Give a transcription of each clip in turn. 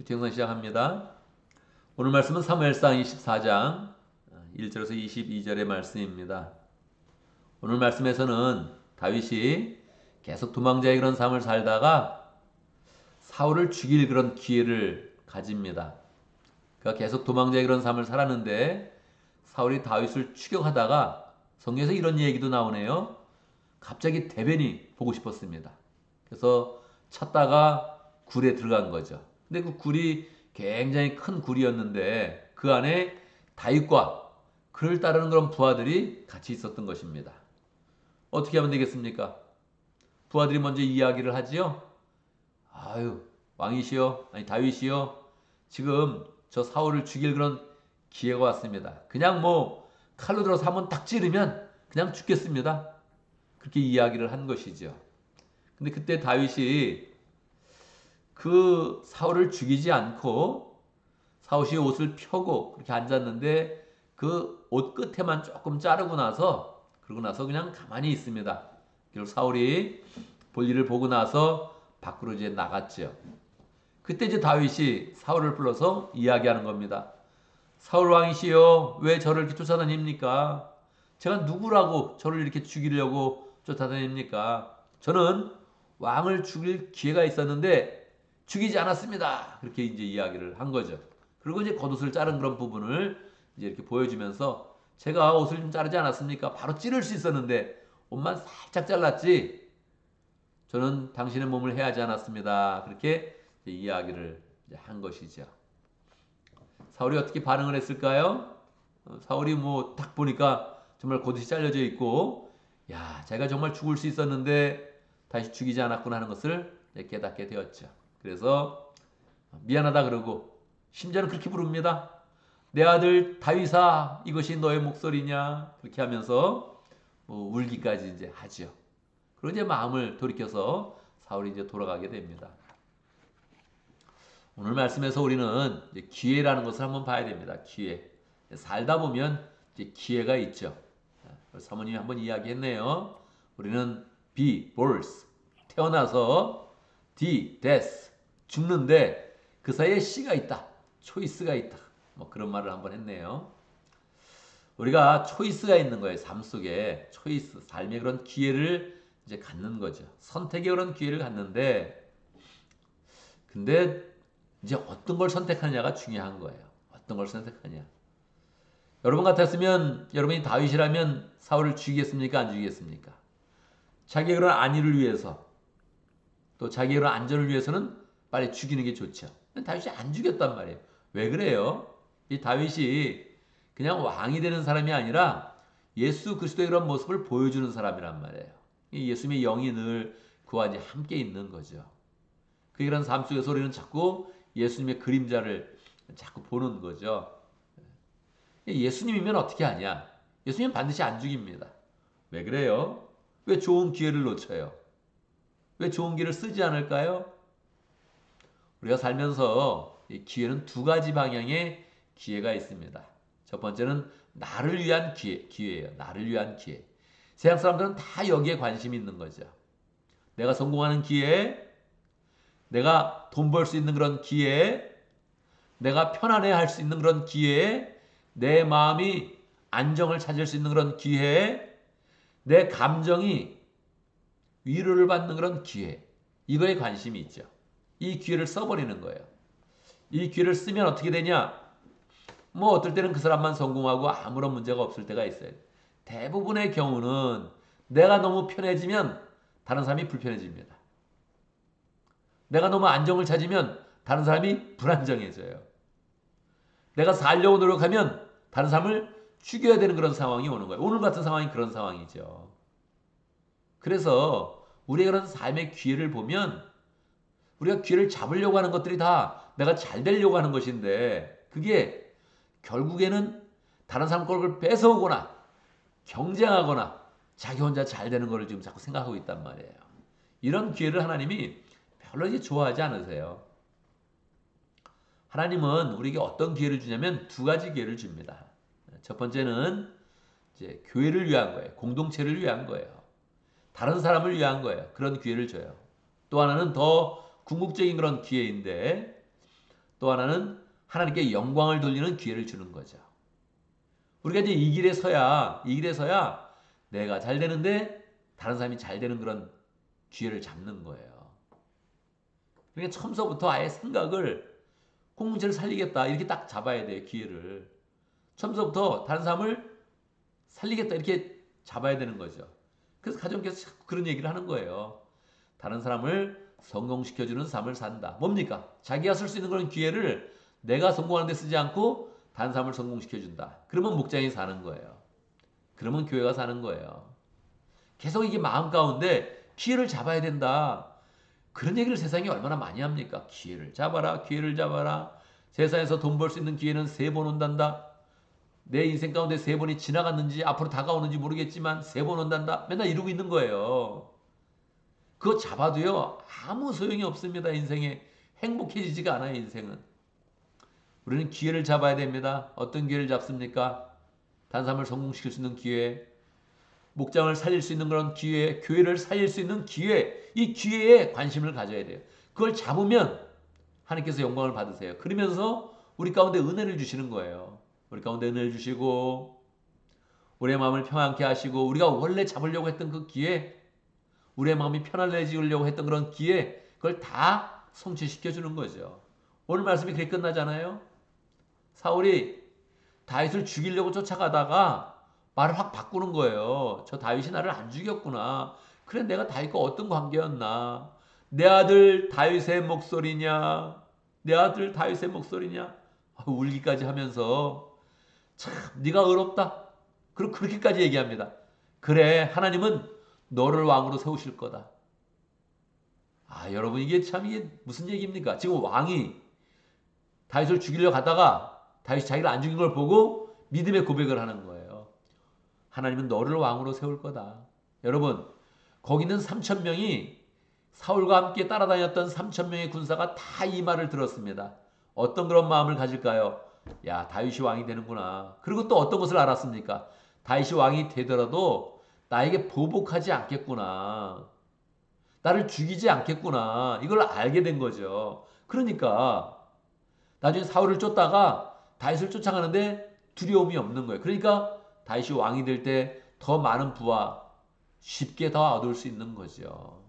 교통선 시작합니다. 오늘 말씀은 사무엘상 24장 1절에서 22절의 말씀입니다. 오늘 말씀에서는 다윗이 계속 도망자의 그런 삶을 살다가 사울을 죽일 그런 기회를 가집니다. 그가 계속 도망자의 그런 삶을 살았는데 사울이 다윗을 추격하다가 성경에서 이런 얘기도 나오네요. 갑자기 대변이 보고 싶었습니다. 그래서 찾다가 굴에 들어간 거죠. 근데 그 굴이 굉장히 큰 굴이었는데 그 안에 다윗과 그를 따르는 그런 부하들이 같이 있었던 것입니다. 어떻게 하면 되겠습니까? 부하들이 먼저 이야기를 하지요. 아유, 왕이시여, 아니 다윗이여, 지금 저 사울을 죽일 그런 기회가 왔습니다. 그냥 뭐 칼로 들어서 한번 딱 찌르면 그냥 죽겠습니다. 그렇게 이야기를 한 것이죠. 근데 그때 다윗이 그 사울을 죽이지 않고 사울이 옷을 펴고 그렇게 앉았는데 그 옷 끝에만 조금 자르고 나서 그러고 나서 그냥 가만히 있습니다. 결국 사울이 볼일을 보고 나서 밖으로 이제 나갔죠. 그때 이제 다윗이 사울을 불러서 이야기하는 겁니다. 사울 왕이시여, 왜 저를 이렇게 쫓아다닙니까? 제가 누구라고 저를 이렇게 죽이려고 쫓아다닙니까? 저는 왕을 죽일 기회가 있었는데 죽이지 않았습니다. 그렇게 이제 이야기를 한 거죠. 그리고 이제 겉옷을 자른 그런 부분을 이제 이렇게 보여주면서 제가 옷을 좀 자르지 않았습니까? 바로 찌를 수 있었는데 옷만 살짝 잘랐지. 저는 당신의 몸을 해하지 않았습니다. 그렇게 이야기를 이제 한 것이죠. 사울이 어떻게 반응을 했을까요? 사울이 뭐 딱 보니까 정말 겉옷이 잘려져 있고, 야, 자기가 정말 죽을 수 있었는데 다시 죽이지 않았구나 하는 것을 깨닫게 되었죠. 그래서 미안하다 그러고 심지어는 그렇게 부릅니다. 내 아들 다윗아, 이것이 너의 목소리냐? 그렇게 하면서 뭐 울기까지 이제 하죠. 그리고 이제 마음을 돌이켜서 사울이 이제 돌아가게 됩니다. 오늘 말씀에서 우리는 이제 기회라는 것을 한번 봐야 됩니다. 기회. 살다 보면 이제 기회가 있죠. 사모님이 한번 이야기했네요. 우리는 B, birth, 태어나서 D, death, 죽는데 그 사이에 C가 있다. 초이스가 있다. 뭐 그런 말을 한번 했네요. 우리가 초이스가 있는 거예요. 삶 속에 초이스, 삶의 그런 기회를 이제 갖는 거죠. 선택의 그런 기회를 갖는데 근데 이제 어떤 걸 선택하느냐가 중요한 거예요. 어떤 걸 선택하냐. 여러분 같았으면 여러분이 다윗이라면 사울을 죽이겠습니까? 안 죽이겠습니까? 자기의 그런 안위를 위해서 또 자기의 그런 안전을 위해서는 빨리 죽이는 게 좋죠. 근데 다윗이 안 죽였단 말이에요. 왜 그래요? 이 다윗이 그냥 왕이 되는 사람이 아니라 예수 그리스도의 그런 모습을 보여주는 사람이란 말이에요. 이 예수님의 영이 늘 그와 이제 함께 있는 거죠. 그 이런 삶 속에서 우리는 자꾸 예수님의 그림자를 자꾸 보는 거죠. 예수님이면 어떻게 하냐? 예수님은 반드시 안 죽입니다. 왜 그래요? 왜 좋은 기회를 놓쳐요? 왜 좋은 기회를 쓰지 않을까요? 우리가 살면서 기회는 두 가지 방향의 기회가 있습니다. 첫 번째는 나를 위한 기회예요. 나를 위한 기회. 세상 사람들은 다 여기에 관심이 있는 거죠. 내가 성공하는 기회, 내가 돈 벌 수 있는 그런 기회, 내가 편안해 할 수 있는 그런 기회, 내 마음이 안정을 찾을 수 있는 그런 기회, 내 감정이 위로를 받는 그런 기회. 이거에 관심이 있죠. 이 기회를 써버리는 거예요. 이 기회를 쓰면 어떻게 되냐? 뭐 어떨 때는 그 사람만 성공하고 아무런 문제가 없을 때가 있어요. 대부분의 경우는 내가 너무 편해지면 다른 사람이 불편해집니다. 내가 너무 안정을 찾으면 다른 사람이 불안정해져요. 내가 살려고 노력하면 다른 사람을 죽여야 되는 그런 상황이 오는 거예요. 오늘 같은 상황이 그런 상황이죠. 그래서 우리의 그런 삶의 기회를 보면 우리가 기회를 잡으려고 하는 것들이 다 내가 잘 되려고 하는 것인데 그게 결국에는 다른 사람 걸 뺏어오거나 경쟁하거나 자기 혼자 잘 되는 것을 지금 자꾸 생각하고 있단 말이에요. 이런 기회를 하나님이 별로 이제 좋아하지 않으세요. 하나님은 우리에게 어떤 기회를 주냐면 두 가지 기회를 줍니다. 첫 번째는 이제 교회를 위한 거예요. 공동체를 위한 거예요. 다른 사람을 위한 거예요. 그런 기회를 줘요. 또 하나는 더 궁극적인 그런 기회인데 또 하나는 하나님께 영광을 돌리는 기회를 주는 거죠. 우리가 이제 이 길에 서야 내가 잘 되는데 다른 사람이 잘 되는 그런 기회를 잡는 거예요. 그러니까 처음서부터 아예 생각을 공동체를 살리겠다 이렇게 딱 잡아야 돼요. 기회를. 처음서부터 다른 사람을 살리겠다 이렇게 잡아야 되는 거죠. 그래서 가정께서 자꾸 그런 얘기를 하는 거예요. 다른 사람을 성공시켜주는 삶을 산다. 뭡니까? 자기가 쓸 수 있는 그런 기회를 내가 성공하는 데 쓰지 않고 다른 사람을 성공시켜준다. 그러면 목장이 사는 거예요. 그러면 교회가 사는 거예요. 계속 이게 마음 가운데 기회를 잡아야 된다. 그런 얘기를 세상에 얼마나 많이 합니까? 기회를 잡아라, 기회를 잡아라. 세상에서 돈 벌 수 있는 기회는 3번 온단다. 내 인생 가운데 3번이 지나갔는지 앞으로 다가오는지 모르겠지만 3번 온단다. 맨날 이러고 있는 거예요. 그거 잡아도요 아무 소용이 없습니다. 인생에 행복해지지가 않아요. 인생은. 우리는 기회를 잡아야 됩니다. 어떤 기회를 잡습니까? 다른 사람을 성공시킬 수 있는 기회, 목장을 살릴 수 있는 그런 기회, 교회를 살릴 수 있는 기회, 이 기회에 관심을 가져야 돼요. 그걸 잡으면 하나님께서 영광을 받으세요. 그러면서 우리 가운데 은혜를 주시는 거예요. 우리 가운데 은혜를 주시고 우리의 마음을 평안케 하시고 우리가 원래 잡으려고 했던 그 기회, 우리의 마음이 편안해지려고 했던 그런 기회, 그걸 다 성취시켜 주는 거죠. 오늘 말씀이 그렇게 끝나잖아요. 사울이 다윗을 죽이려고 쫓아가다가 말을 확 바꾸는 거예요. 저 다윗이 나를 안 죽였구나. 그래 내가 다윗과 어떤 관계였나. 내 아들 다윗의 목소리냐. 내 아들 다윗의 목소리냐. 울기까지 하면서 참 네가 의롭다. 그리고 그렇게까지 얘기합니다. 그래 하나님은 너를 왕으로 세우실 거다. 여러분 이게 참 이게 무슨 얘기입니까? 지금 왕이 다윗을 죽이려 가다가 다윗이 자기를 안 죽인 걸 보고 믿음의 고백을 하는 거예요. 하나님은 너를 왕으로 세울 거다. 여러분 거기는 3,000명이 사울과 함께 따라다녔던 3,000명의 군사가 다 이 말을 들었습니다. 어떤 그런 마음을 가질까요? 야 다윗이 왕이 되는구나. 그리고 또 어떤 것을 알았습니까? 다윗이 왕이 되더라도 나에게 보복하지 않겠구나. 나를 죽이지 않겠구나. 이걸 알게 된 거죠. 그러니까 나중에 사울을 쫓다가 다윗을 쫓아가는데 두려움이 없는 거예요. 그러니까 다윗이 왕이 될 때 더 많은 부와 쉽게 더 얻을 수 있는 거죠.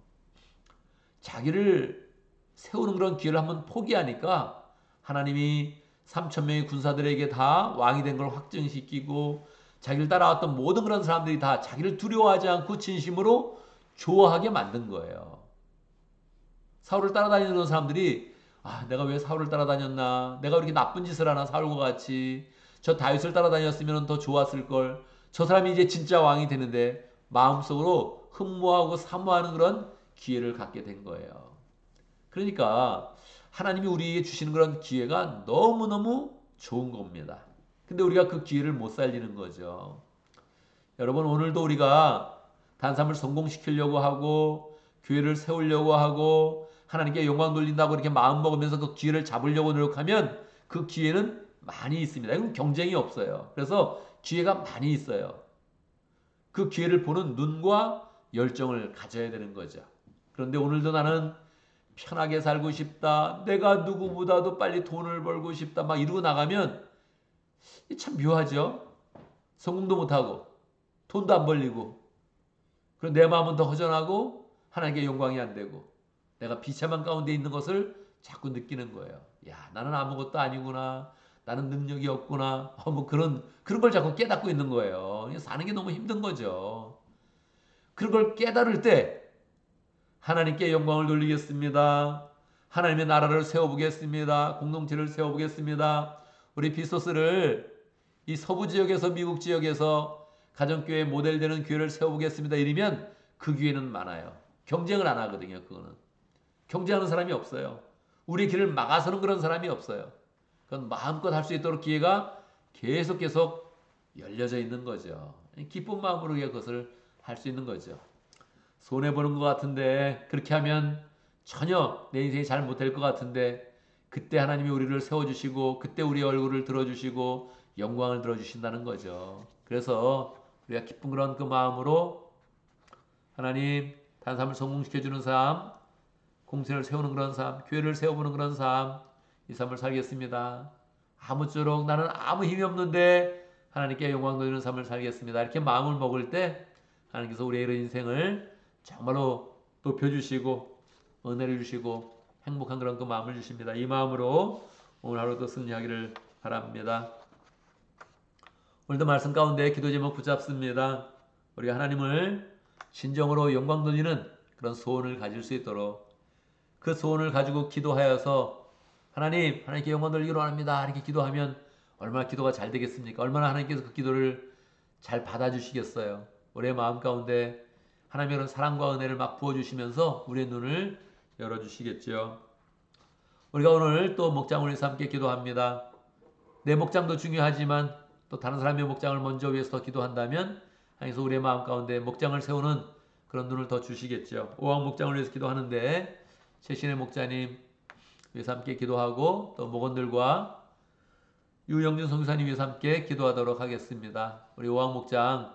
자기를 세우는 그런 기회를 한번 포기하니까 하나님이 3,000명의 군사들에게 다 왕이 된 걸 확증시키고 자기를 따라왔던 모든 그런 사람들이 다 자기를 두려워하지 않고 진심으로 좋아하게 만든 거예요. 사울을 따라다니는 사람들이 내가 왜 사울을 따라다녔나? 내가 왜 이렇게 나쁜 짓을 하나 사울과 같이. 저 다윗을 따라다녔으면 더 좋았을 걸. 저 사람이 이제 진짜 왕이 되는데 마음속으로 흠모하고 사모하는 그런 기회를 갖게 된 거예요. 그러니까 하나님이 우리에게 주시는 그런 기회가 너무너무 좋은 겁니다. 근데 우리가 그 기회를 못 살리는 거죠. 여러분 오늘도 우리가 단삼을 성공시키려고 하고 교회를 세우려고 하고 하나님께 영광 돌린다고 이렇게 마음 먹으면서 그 기회를 잡으려고 노력하면 그 기회는 많이 있습니다. 이건 경쟁이 없어요. 그래서 기회가 많이 있어요. 그 기회를 보는 눈과 열정을 가져야 되는 거죠. 그런데 오늘도 나는 편하게 살고 싶다. 내가 누구보다도 빨리 돈을 벌고 싶다. 막 이러고 나가면 참 묘하죠. 성공도 못하고 돈도 안 벌리고 그리고 내 마음은 더 허전하고 하나님께 영광이 안 되고 내가 비참한 가운데 있는 것을 자꾸 느끼는 거예요. 야, 나는 아무것도 아니구나. 나는 능력이 없구나. 뭐 그런 걸 자꾸 깨닫고 있는 거예요. 사는 게 너무 힘든 거죠. 그런 걸 깨달을 때 하나님께 영광을 돌리겠습니다. 하나님의 나라를 세워보겠습니다. 공동체를 세워보겠습니다. 우리 비소스를 이 서부 지역에서 미국 지역에서 가정교회 모델되는 교회를 세워보겠습니다. 이러면 그 교회는 많아요. 경쟁을 안 하거든요. 그거는. 경쟁하는 사람이 없어요. 우리 길을 막아서는 그런 사람이 없어요. 그건 마음껏 할 수 있도록 기회가 계속 열려져 있는 거죠. 기쁜 마음으로 그것을 할 수 있는 거죠. 손해보는 것 같은데 그렇게 하면 전혀 내 인생이 잘 못될 것 같은데 그때 하나님이 우리를 세워주시고 그때 우리 얼굴을 들어주시고 영광을 들어주신다는 거죠. 그래서 우리가 기쁜 그런 그 마음으로 하나님 단삼을 성공시켜주는 삶, 공생을 세우는 그런 삶, 교회를 세워보는 그런 삶, 이 삶을 살겠습니다. 아무쪼록 나는 아무 힘이 없는데 하나님께 영광 돌리는 삶을 살겠습니다. 이렇게 마음을 먹을 때 하나님께서 우리의 이런 인생을 정말로 높여주시고 은혜를 주시고 행복한 그런 그 마음을 주십니다. 이 마음으로 오늘 하루도 승리하기를 바랍니다. 오늘도 말씀 가운데 기도 제목 붙잡습니다. 우리가 하나님을 진정으로 영광 돌리는 그런 소원을 가질 수 있도록 그 소원을 가지고 기도하여서 하나님께 영광 돌리기로 합니다. 이렇게 기도하면 얼마나 기도가 잘 되겠습니까? 얼마나 하나님께서 그 기도를 잘 받아주시겠어요. 우리의 마음 가운데 하나님의 그런 사랑과 은혜를 막 부어주시면서 우리의 눈을 열어주시겠죠. 우리가 오늘 또 목장을 위해서 함께 기도합니다. 내 목장도 중요하지만 또 다른 사람의 목장을 먼저 위해서 더 기도한다면 하나님께서 우리의 마음 가운데 목장을 세우는 그런 눈을 더 주시겠죠. 오왕 목장을 위해서 기도하는데 최신의 목자님 위해서 함께 기도하고 또 목원들과 유영준 선교사님 위해서 함께 기도하도록 하겠습니다. 우리 오왕 목장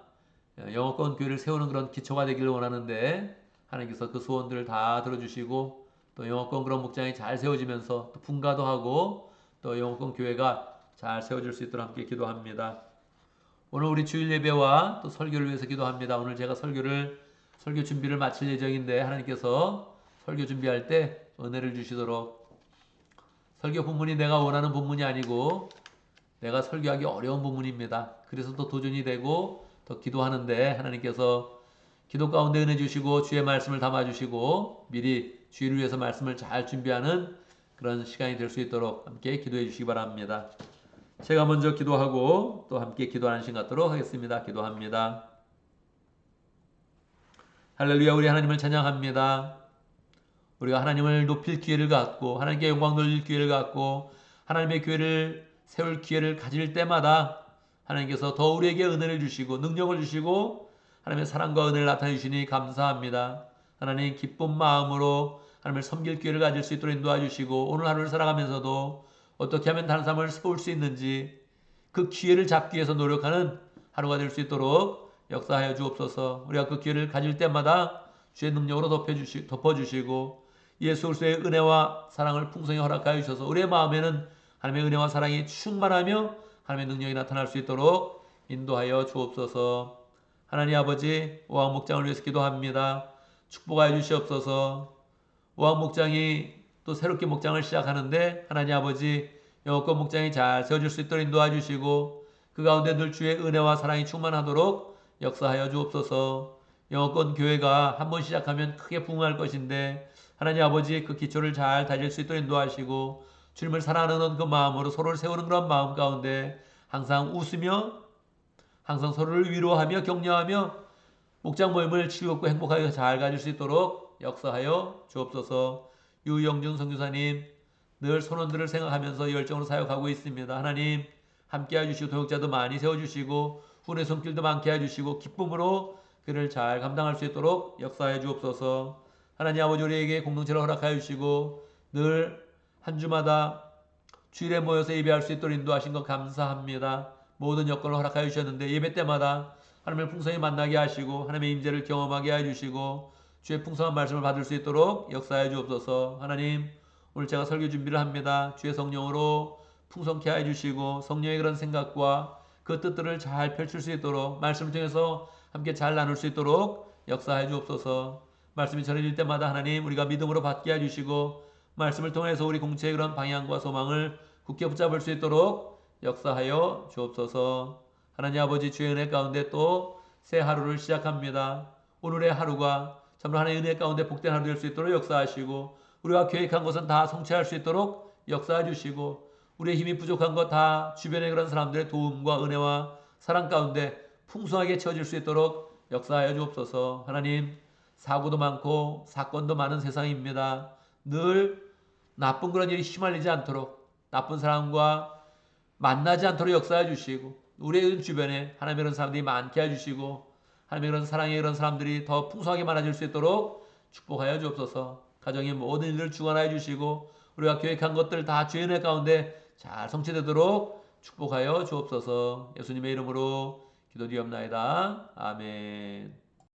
영어권 교회를 세우는 그런 기초가 되기를 원하는데 하나님께서 그 소원들을 다 들어주시고 또 영어권 그런 목장이 잘 세워지면서 또 분가도 하고 또 영어권 교회가 잘 세워질 수 있도록 함께 기도합니다. 오늘 우리 주일 예배와 또 설교를 위해서 기도합니다. 오늘 제가 설교 준비를 마칠 예정인데 하나님께서 설교 준비할 때 은혜를 주시도록 설교 본문이 내가 원하는 본문이 아니고 내가 설교하기 어려운 본문입니다. 그래서 또 도전이 되고 더 기도하는데 하나님께서 기도 가운데 은혜 주시고 주의 말씀을 담아주시고 미리 주일을 위해서 말씀을 잘 준비하는 그런 시간이 될 수 있도록 함께 기도해 주시기 바랍니다. 제가 먼저 기도하고 또 함께 기도하는 시간 갖도록 하겠습니다. 기도합니다. 할렐루야. 우리 하나님을 찬양합니다. 우리가 하나님을 높일 기회를 갖고 하나님께 영광 돌릴 기회를 갖고 하나님의 교회를 세울 기회를 가질 때마다 하나님께서 더 우리에게 은혜를 주시고 능력을 주시고 하나님의 사랑과 은혜를 나타내 주시니 감사합니다. 하나님 기쁜 마음으로 하나님을 섬길 기회를 가질 수 있도록 인도해 주시고 오늘 하루를 살아가면서도 어떻게 하면 다른 사람을 세울 수 있는지 그 기회를 잡기 위해서 노력하는 하루가 될 수 있도록 역사하여 주옵소서. 우리가 그 기회를 가질 때마다 주의 능력으로 덮어주시고 예수 그리스도의 은혜와 사랑을 풍성히 허락하여 주셔서 우리의 마음에는 하나님의 은혜와 사랑이 충만하며 하나님의 능력이 나타날 수 있도록 인도하여 주옵소서. 하나님 아버지 오왕 목장을 위해서 기도합니다. 축복하여 주시옵소서. 오왕 목장이 또 새롭게 목장을 시작하는데 하나님 아버지 영어권 목장이 잘 세워질 수 있도록 인도해 주시고 그 가운데 늘 주의 은혜와 사랑이 충만하도록 역사하여 주옵소서. 영어권 교회가 한번 시작하면 크게 부흥할 것인데 하나님 아버지 그 기초를 잘 다질 수 있도록 인도하시고 주님을 사랑하는 그 마음으로 서로를 세우는 그런 마음 가운데 항상 웃으며 항상 서로를 위로하며 격려하며 목장 모임을 즐겁고 행복하게 잘 가질 수 있도록 역사하여 주옵소서. 유영준 선교사님 늘 선원들을 생각하면서 열정으로 사역하고 있습니다. 하나님 함께해 주시고 동역자도 많이 세워주시고 후원의 손길도 많게 해주시고 기쁨으로 그를 잘 감당할 수 있도록 역사해 주옵소서. 하나님 아버지 우리에게 공동체를 허락하여 주시고 늘 한 주마다 주일에 모여서 예배할 수 있도록 인도하신 것 감사합니다. 모든 여건을 허락하여 주셨는데 예배 때마다 하나님을 풍성히 만나게 하시고 하나님의 임재를 경험하게 해주시고 주의 풍성한 말씀을 받을 수 있도록 역사해 주옵소서. 하나님 오늘 제가 설교 준비를 합니다. 주의 성령으로 풍성케 해주시고 성령의 그런 생각과 그 뜻들을 잘 펼칠 수 있도록 말씀을 통해서 함께 잘 나눌 수 있도록 역사해 주옵소서. 말씀이 전해질 때마다 하나님 우리가 믿음으로 받게 해주시고 말씀을 통해서 우리 공체의 그런 방향과 소망을 굳게 붙잡을 수 있도록 역사하여 주옵소서. 하나님 아버지 주의 은혜 가운데 또 새 하루를 시작합니다. 오늘의 하루가 참으로 하나님의 은혜 가운데 복된 하루 될 수 있도록 역사하시고 우리가 계획한 것은 다 성취할 수 있도록 역사해 주시고 우리의 힘이 부족한 것 다 주변의 그런 사람들의 도움과 은혜와 사랑 가운데 풍성하게 채워질 수 있도록 역사하여 주옵소서. 하나님 사고도 많고 사건도 많은 세상입니다. 늘 나쁜 그런 일이 휘말리지 않도록 나쁜 사람과 만나지 않도록 역사해 주시고 우리의 주변에 하나님의 그런 사람들이 많게 해주시고 하나님의 그런 사랑의 그런 사람들이 더 풍성하게 많아질 수 있도록 축복하여 주옵소서. 가정의 모든 일을 주관하여 주시고 우리가 계획한 것들 다 주의 은혜 가운데 잘 성취되도록 축복하여 주옵소서. 예수님의 이름으로 기도드리옵나이다. 아멘.